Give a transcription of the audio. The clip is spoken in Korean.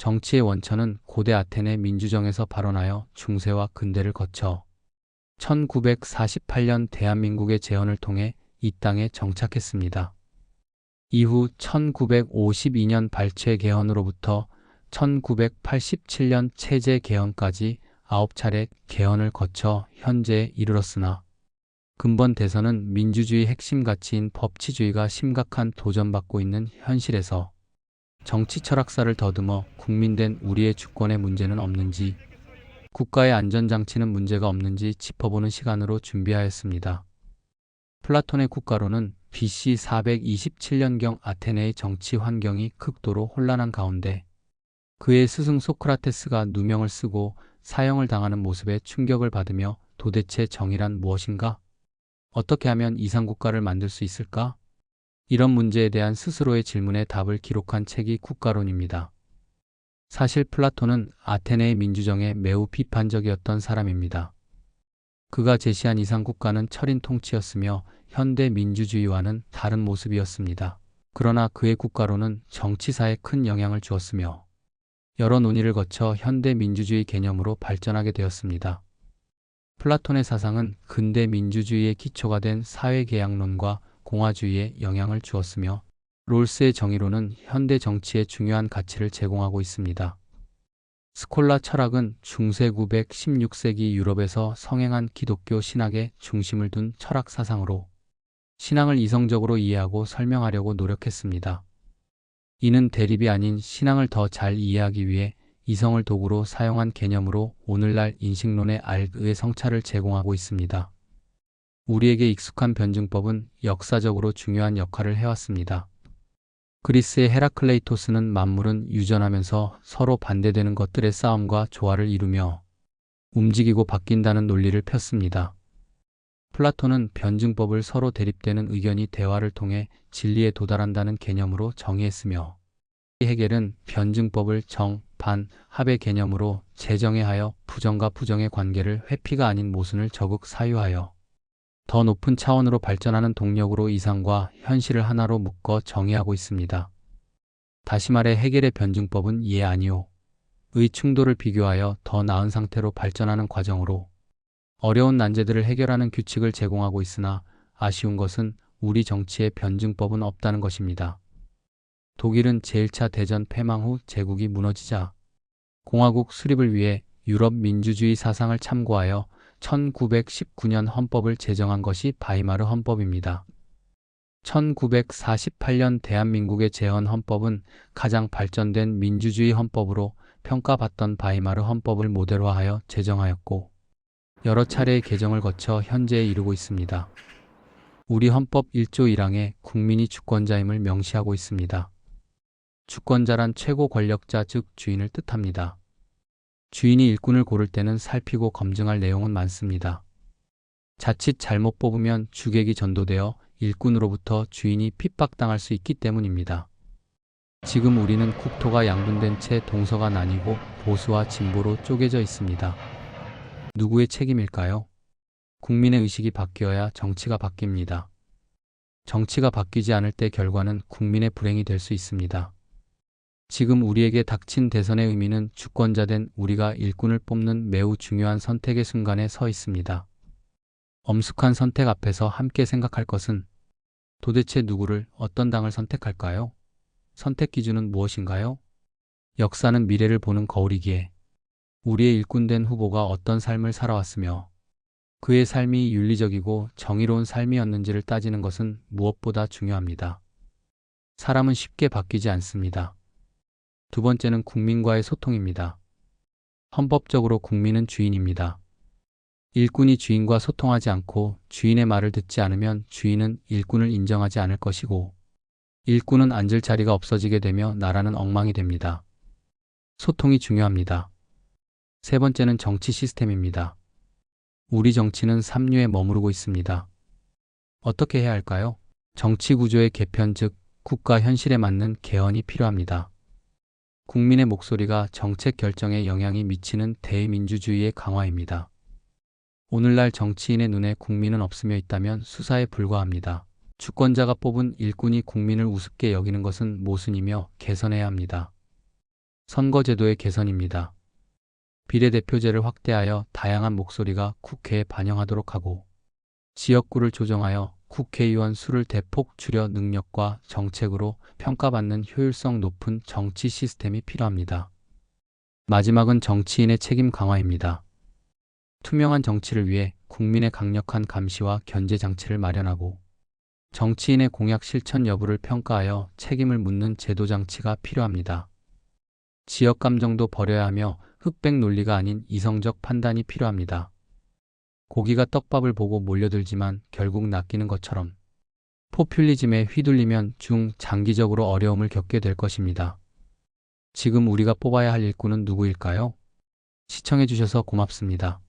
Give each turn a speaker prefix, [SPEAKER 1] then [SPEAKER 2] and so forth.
[SPEAKER 1] 정치의 원천은 고대 아테네 민주정에서 발원하여 중세와 근대를 거쳐 1948년 대한민국의 재헌을 통해 이 땅에 정착했습니다. 이후 1952년 발췌 개헌으로부터 1987년 체제 개헌까지 9차례 개헌을 거쳐 현재에 이르렀으나 근본 대선은 민주주의 핵심 가치인 법치주의가 심각한 도전받고 있는 현실에서 정치 철학사를 더듬어 국민된 우리의 주권에 문제는 없는지, 국가의 안전장치는 문제가 없는지 짚어보는 시간으로 준비하였습니다. 플라톤의 국가론은 BC 427년경 아테네의 정치 환경이 극도로 혼란한 가운데 그의 스승 소크라테스가 누명을 쓰고 사형을 당하는 모습에 충격을 받으며 도대체 정의란 무엇인가? 어떻게 하면 이상국가를 만들 수 있을까? 이런 문제에 대한 스스로의 질문에 답을 기록한 책이 국가론입니다. 사실 플라톤은 아테네의 민주정에 매우 비판적이었던 사람입니다. 그가 제시한 이상국가는 철인 통치였으며 현대 민주주의와는 다른 모습이었습니다. 그러나 그의 국가론은 정치사에 큰 영향을 주었으며 여러 논의를 거쳐 현대 민주주의 개념으로 발전하게 되었습니다. 플라톤의 사상은 근대 민주주의의 기초가 된 사회계약론과 공화주의에 영향을 주었으며 롤스의 정의론은 현대 정치에 중요한 가치를 제공하고 있습니다. 스콜라 철학은 중세 916세기 유럽에서 성행한 기독교 신학에 중심을 둔 철학 사상으로 신앙을 이성적으로 이해하고 설명하려고 노력했습니다. 이는 대립이 아닌 신앙을 더 잘 이해하기 위해 이성을 도구로 사용한 개념으로 오늘날 인식론의 알의 성찰을 제공하고 있습니다. 우리에게 익숙한 변증법은 역사적으로 중요한 역할을 해왔습니다. 그리스의 헤라클레이토스는 만물은 유전하면서 서로 반대되는 것들의 싸움과 조화를 이루며 움직이고 바뀐다는 논리를 폈습니다. 플라톤은 변증법을 서로 대립되는 의견이 대화를 통해 진리에 도달한다는 개념으로 정의했으며 헤겔은 변증법을 정, 반, 합의 개념으로 재정의하여 부정과 부정의 관계를 회피가 아닌 모순을 적극 사유하여 더 높은 차원으로 발전하는 동력으로 이상과 현실을 하나로 묶어 정의하고 있습니다. 다시 말해 헤겔의 변증법은 예 아니오 의 충돌을 비교하여 더 나은 상태로 발전하는 과정으로 어려운 난제들을 해결하는 규칙을 제공하고 있으나 아쉬운 것은 우리 정치에 변증법은 없다는 것입니다. 독일은 제1차 대전 패망 후 제국이 무너지자 공화국 수립을 위해 유럽 민주주의 사상을 참고하여 1919년 헌법을 제정한 것이 바이마르 헌법입니다. 1948년 대한민국의 재헌 헌법은 가장 발전된 민주주의 헌법으로 평가받던 바이마르 헌법을 모델화하여 제정하였고 여러 차례의 개정을 거쳐 현재에 이르고 있습니다. 우리 헌법 1조 1항에 국민이 주권자임을 명시하고 있습니다. 주권자란 최고 권력자 즉 주인을 뜻합니다. 주인이 일꾼을 고를 때는 살피고 검증할 내용은 많습니다. 자칫 잘못 뽑으면 주객이 전도되어 일꾼으로부터 주인이 핍박당할 수 있기 때문입니다. 지금 우리는 국토가 양분된 채 동서가 나뉘고 보수와 진보로 쪼개져 있습니다. 누구의 책임일까요? 국민의 의식이 바뀌어야 정치가 바뀝니다. 정치가 바뀌지 않을 때 결과는 국민의 불행이 될 수 있습니다. 지금 우리에게 닥친 대선의 의미는 주권자 된 우리가 일꾼을 뽑는 매우 중요한 선택의 순간에 서 있습니다. 엄숙한 선택 앞에서 함께 생각할 것은 도대체 누구를 어떤 당을 선택할까요? 선택 기준은 무엇인가요? 역사는 미래를 보는 거울이기에 우리의 일꾼된 후보가 어떤 삶을 살아왔으며 그의 삶이 윤리적이고 정의로운 삶이었는지를 따지는 것은 무엇보다 중요합니다. 사람은 쉽게 바뀌지 않습니다. 두 번째는 국민과의 소통입니다. 헌법적으로 국민은 주인입니다. 일꾼이 주인과 소통하지 않고 주인의 말을 듣지 않으면 주인은 일꾼을 인정하지 않을 것이고 일꾼은 앉을 자리가 없어지게 되며 나라는 엉망이 됩니다. 소통이 중요합니다. 세 번째는 정치 시스템입니다. 우리 정치는 삼류에 머무르고 있습니다. 어떻게 해야 할까요? 정치 구조의 개편 즉 국가 현실에 맞는 개헌이 필요합니다. 국민의 목소리가 정책 결정에 영향이 미치는 대민주주의의 강화입니다. 오늘날 정치인의 눈에 국민은 없으며 있다면 수사에 불과합니다. 주권자가 뽑은 일꾼이 국민을 우습게 여기는 것은 모순이며 개선해야 합니다. 선거제도의 개선입니다. 비례대표제를 확대하여 다양한 목소리가 국회에 반영하도록 하고, 지역구를 조정하여 국회의원 수를 대폭 줄여 능력과 정책으로 평가받는 효율성 높은 정치 시스템이 필요합니다. 마지막은 정치인의 책임 강화입니다. 투명한 정치를 위해 국민의 강력한 감시와 견제 장치를 마련하고, 정치인의 공약 실천 여부를 평가하여 책임을 묻는 제도 장치가 필요합니다. 지역 감정도 버려야 하며 흑백 논리가 아닌 이성적 판단이 필요합니다. 고기가 떡밥을 보고 몰려들지만 결국 낚이는 것처럼 포퓰리즘에 휘둘리면 장기적으로 어려움을 겪게 될 것입니다. 지금 우리가 뽑아야 할 일꾼은 누구일까요? 시청해주셔서 고맙습니다.